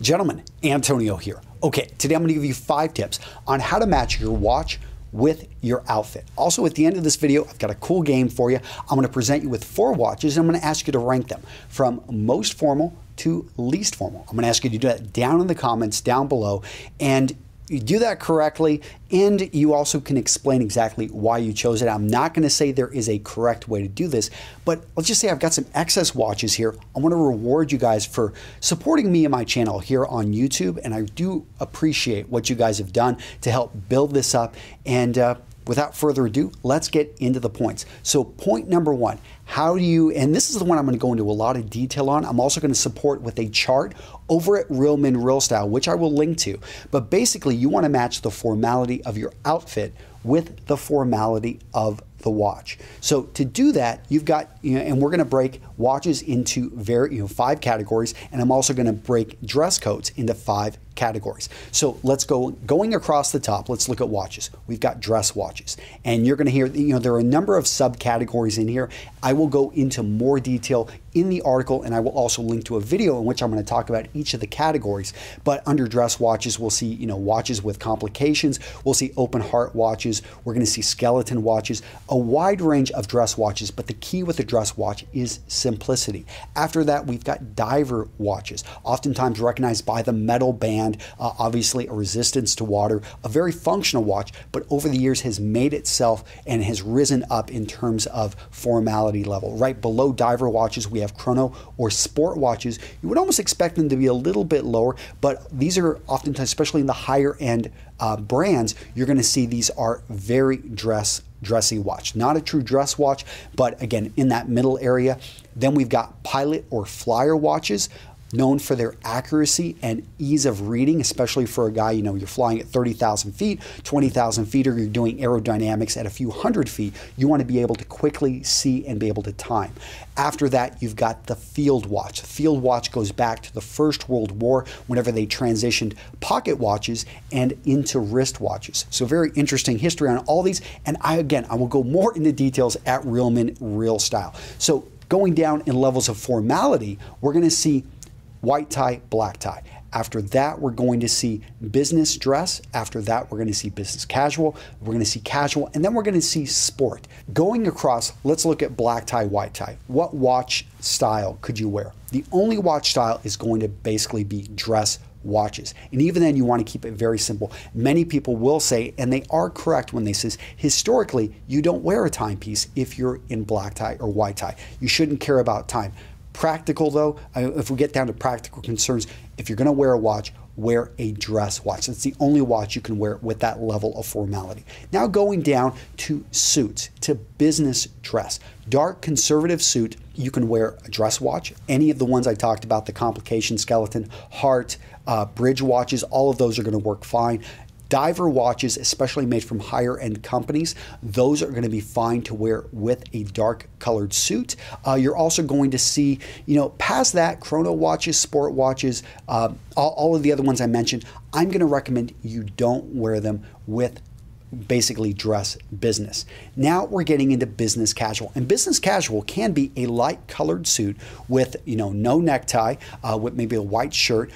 Gentlemen, Antonio here. Okay, today I'm going to give you 5 tips on how to match your watch with your outfit. Also, at the end of this video, I've got a cool game for you. I'm going to present you with 4 watches, and I'm going to ask you to rank them from most formal to least formal. I'm going to ask you to do that down in the comments down below, and you do that correctly, and you also can explain exactly why you chose it. I'm not going to say there is a correct way to do this, but let's just say I've got some excess watches here. I want to reward you guys for supporting me and my channel here on YouTube, and I do appreciate what you guys have done to help build this up. And without further ado, let's get into the points. So point number 1, how do you, and this is the one I'm going to go into a lot of detail on. I'm also going to support with a chart over at Real Men Real Style, which I will link to. But basically, you want to match the formality of your outfit with the formality of the watch. So to do that, you've got, and we're going to break watches into 5 categories, and I'm also going to break dress codes into 5 categories. So let's going across the top. Let's look at watches. We've got dress watches, and you're going to hear, there are a number of subcategories in here. I will go into more detail in the article, and I will also link to a video in which I'm going to talk about each of the categories. But under dress watches, we'll see, watches with complications. We'll see open heart watches. We're going to see skeleton watches, a wide range of dress watches. But the key with the dress watch is simplicity. After that, we've got diver watches, oftentimes recognized by the metal band, obviously a resistance to water, a very functional watch, but over the years has made itself and has risen up in terms of formality level. Right below diver watches, we have chrono or sport watches. You would almost expect them to be a little bit lower, but these are oftentimes, especially in the higher end brands, you're going to see these are very dressy watch. Not a true dress watch, but again, in that middle area. Then we've got pilot or flyer watches, known for their accuracy and ease of reading, especially for a guy, you're flying at 30,000 feet, 20,000 feet, or you're doing aerodynamics at a few hundred feet. You want to be able to quickly see and be able to time. After that, you've got the field watch. The field watch goes back to the First World War, whenever they transitioned pocket watches and into wrist watches. So very interesting history on all these. And I will go more into details at Real Men Real Style. So going down in levels of formality, we're going to see white tie, black tie. After that, we're going to see business dress. After that, we're going to see business casual. We're going to see casual, and then we're going to see sport. Going across, let's look at black tie, white tie. What watch style could you wear? The only watch style is going to basically be dress watches. And even then, you want to keep it very simple. Many people will say, and they are correct when they say, historically, you don't wear a timepiece if you're in black tie or white tie. You shouldn't care about time. Practical though, if we get down to practical concerns, if you're going to wear a watch, wear a dress watch. That's the only watch you can wear with that level of formality. Now going down to suits, to business dress. Dark conservative suit, you can wear a dress watch. Any of the ones I talked about, the complication, skeleton, heart, bridge watches, all of those are going to work fine. Diver watches, especially made from higher end companies, those are going to be fine to wear with a dark colored suit. You're also going to see, past that, chrono watches, sport watches, all of the other ones I mentioned, I'm going to recommend you don't wear them with basically dress business. Now we're getting into business casual, and business casual can be a light colored suit with no necktie, with maybe a white shirt,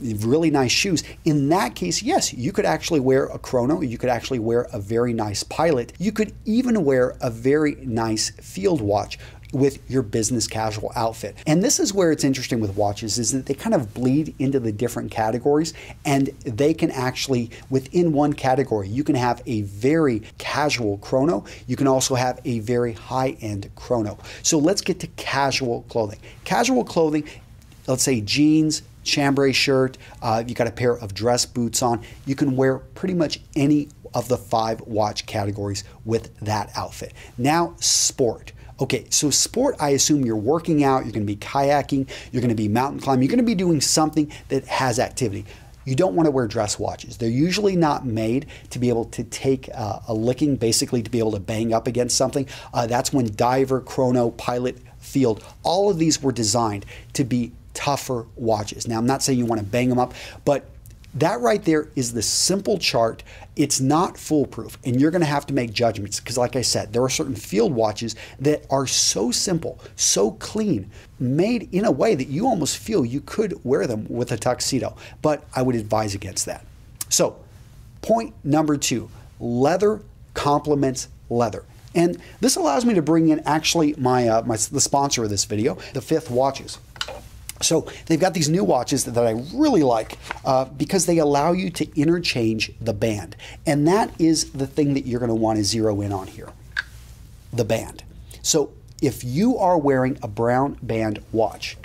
really nice shoes. In that case, yes, you could actually wear a chrono, you could actually wear a very nice pilot, you could even wear a very nice field watch with your business casual outfit. And this is where it's interesting with watches, is that they kind of bleed into the different categories, and they can actually, within one category, you can have a very casual chrono. You can also have a very high-end chrono. So let's get to casual clothing. Casual clothing, let's say jeans, chambray shirt, you got a pair of dress boots on, you can wear pretty much any of the 5 watch categories with that outfit. Now, sport. Okay, so sport, I assume you're working out, you're going to be kayaking, you're going to be mountain climbing, you're going to be doing something that has activity. You don't want to wear dress watches. They're usually not made to be able to take a licking, basically to be able to bang up against something. That's when diver, chrono, pilot, field, all of these were designed to be tougher watches. Now, I'm not saying you want to bang them up, but That right there is the simple chart. It's not foolproof, and you're going to have to make judgments because, like I said, there are certain field watches that are so simple, so clean, made in a way that you almost feel you could wear them with a tuxedo, but I would advise against that. So, point number 2, leather complements leather. And this allows me to bring in actually the sponsor of this video, the Fifth Watches. So they've got these new watches that I really like because they allow you to interchange the band. And that is the thing that you're going to want to zero in on here, the band. So if you are wearing a brown band watch,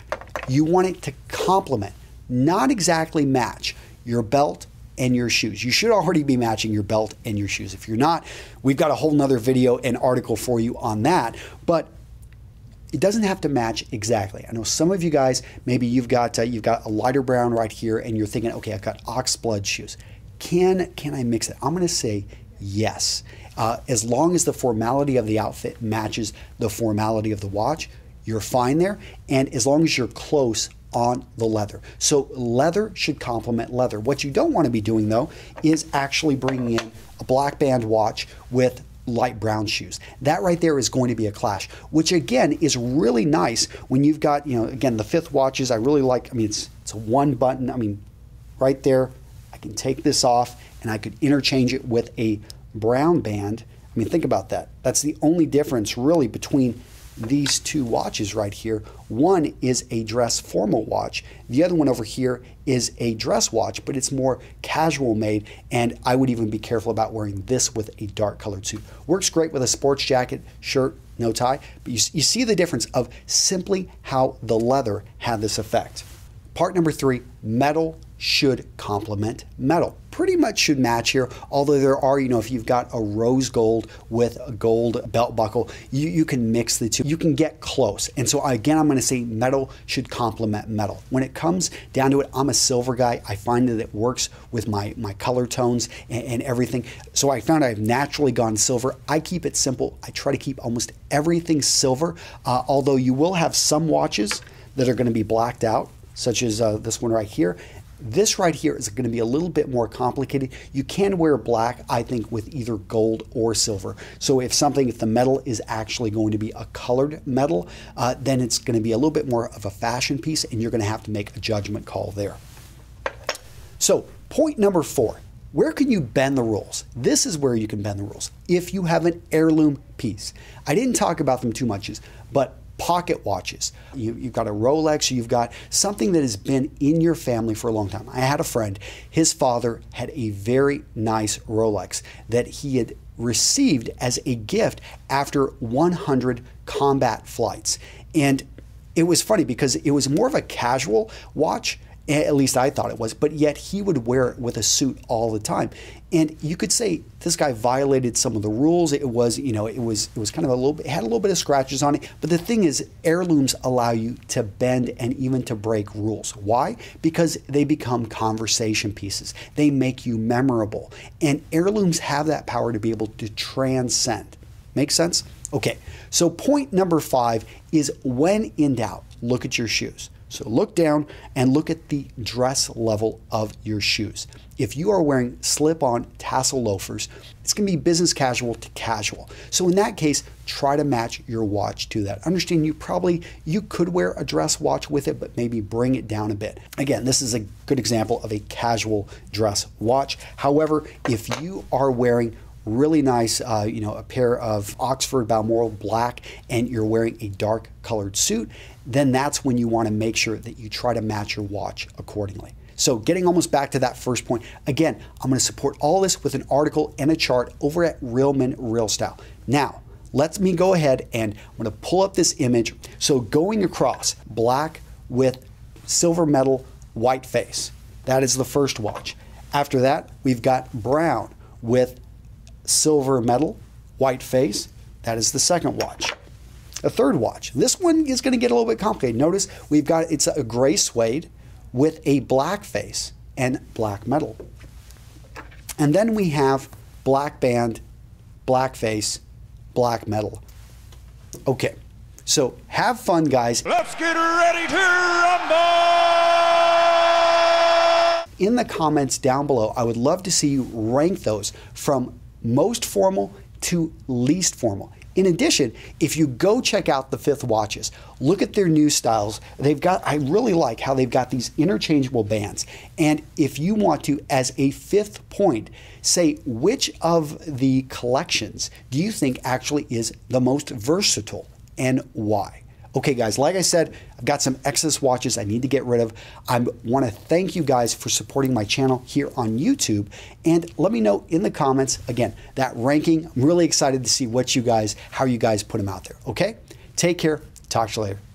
you want it to complement, not exactly match, your belt and your shoes. You should already be matching your belt and your shoes. If you're not, we've got a whole nother video and article for you on that. But it doesn't have to match exactly. I know some of you guys, maybe you've got a lighter brown right here and you're thinking, okay, I've got oxblood shoes. Can I mix it? I'm going to say yes. As long as the formality of the outfit matches the formality of the watch, you're fine there. And as long as you're close on the leather. So leather should complement leather. What you don't want to be doing though is actually bringing in a black band watch with light brown shoes. That right there is going to be a clash, which again is really nice when you've got, again, the Fifth watches. I really like, it's a one button. Right there, I can take this off and I could interchange it with a brown band. Think about that. That's the only difference really between these two watches right here. One is a dress formal watch. The other one over here is a dress watch, but it's more casual made, and I would even be careful about wearing this with a dark colored suit. Works great with a sports jacket, shirt, no tie, but you see the difference of simply how the leather had this effect. Part number 3, metal should complement metal. Pretty much should match here, although there are, if you've got a rose gold with a gold belt buckle, you can mix the two. You can get close. And so again, I'm going to say metal should complement metal. When it comes down to it, I'm a silver guy. I find that it works with my color tones and everything. So I found I've naturally gone silver. I keep it simple. I try to keep almost everything silver, although you will have some watches that are going to be blacked out, such as this one right here. This right here is going to be a little bit more complicated. You can wear black, I think, with either gold or silver. So if the metal is actually going to be a colored metal, then it's going to be a little bit more of a fashion piece, and you're going to have to make a judgment call there. So point number 4, where can you bend the rules? This is where you can bend the rules. If you have an heirloom piece, I didn't talk about them too much, but pocket watches. You've got a Rolex, you've got something that has been in your family for a long time. I had a friend, his father had a very nice Rolex that he had received as a gift after 100 combat flights. And it was funny because it was more of a casual watch, at least I thought it was, but yet he would wear it with a suit all the time. And you could say this guy violated some of the rules. It was kind of it had a little bit of scratches on it. But the thing is, heirlooms allow you to bend and even to break rules. Why? Because they become conversation pieces. They make you memorable. And heirlooms have that power to be able to transcend. Make sense? Okay, so point number 5 is when in doubt, look at your shoes. So look down and look at the dress level of your shoes. If you are wearing slip-on tassel loafers, it's going to be business casual to casual. So in that case, try to match your watch to that. Understand you could wear a dress watch with it, but maybe bring it down a bit. Again, this is a good example of a casual dress watch. However, if you are wearing really nice, a pair of Oxford Balmoral black and you're wearing a dark colored suit, then that's when you want to make sure that you try to match your watch accordingly. So getting almost back to that first point, again, I'm going to support all this with an article and a chart over at Real Men Real Style. Now, let me go ahead and I'm going to pull up this image. So going across, black with silver metal, white face. That is the first watch. After that, we've got brown with silver metal, white face. That is the second watch. A third watch. This one is going to get a little bit complicated. Notice it's a gray suede with a black face and black metal. And then we have black band, black face, black metal. Okay, so have fun, guys. Let's get ready to rumble! in the comments down below. I would love to see you rank those from most formal to least formal. In addition, if you go check out the Fifth watches, look at their new styles. I really like how they've got these interchangeable bands. And if you want to, as a fifth point, say which of the collections do you think actually is the most versatile and why? Okay, guys, like I said, I've got some excess watches I need to get rid of. I want to thank you guys for supporting my channel here on YouTube. And let me know in the comments, again, that ranking. I'm really excited to see how you guys put them out there. Okay? Take care. Talk to you later.